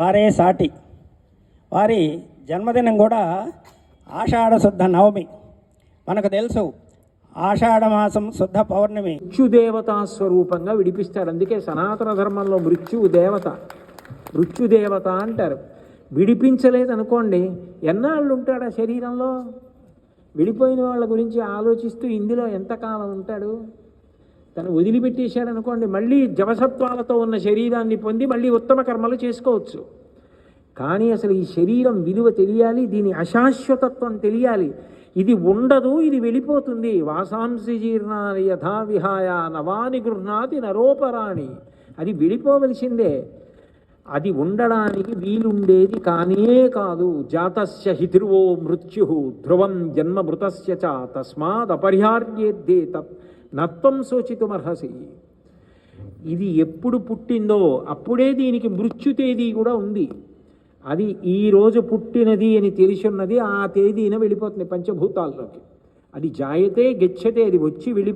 వారే సాటి. వారి జన్మదినం కూడా ఆషాఢ శుద్ధ నవమి. మనకు తెలుసు ఆషాఢ మాసం శుద్ధ పౌర్ణమి. మృత్యుదేవతా స్వరూపంగా విడిపిస్తాడు. అందుకే సనాతన ధర్మంలో మృత్యుదేవత అంటారు. విడిపించలేదనుకోండి, ఎన్నాళ్ళు ఉంటాడు ఆ శరీరంలో? విడిపోయిన వాళ్ళ గురించి ఆలోచిస్తూ ఇందులో ఎంతకాలం ఉంటాడు? తను వదిలిపెట్టేశాడు అనుకోండి, మళ్ళీ జవసత్వాలతో ఉన్న శరీరాన్ని పొంది మళ్ళీ ఉత్తమ కర్మలు చేసుకోవచ్చు. కానీ అసలు ఈ శరీరం విలువ తెలియాలి, దీని అశాశ్వతత్వం తెలియాలి. ఇది ఉండదు, ఇది వెళ్ళిపోతుంది. వాసాంసి జీర్ణాని యథా విహాయ నవాని గృహ్ణాతి నరోపరాణి. అది వెళ్ళిపోవలసిందే. అది ఉండడానికి వీలుండేది కానే కాదు. జాతస్య హి ధ్రువో మృత్యు ధ్రువం జన్మమృతస్య చ తస్మాద్ అపరిహార్యేద్దే తత్ నత్వం శోచితుమర్హసి. ఇది ఎప్పుడు పుట్టిందో అప్పుడే దీనికి మృత్యు తేదీ కూడా ఉంది. అది ఈరోజు పుట్టినది అని తెలిసి ఉన్నది, ఆ తేదీన వెళ్ళిపోతుంది పంచభూతాల్లోకి. అది జాయతే గచ్చతే, అది వచ్చి వెళ్ళి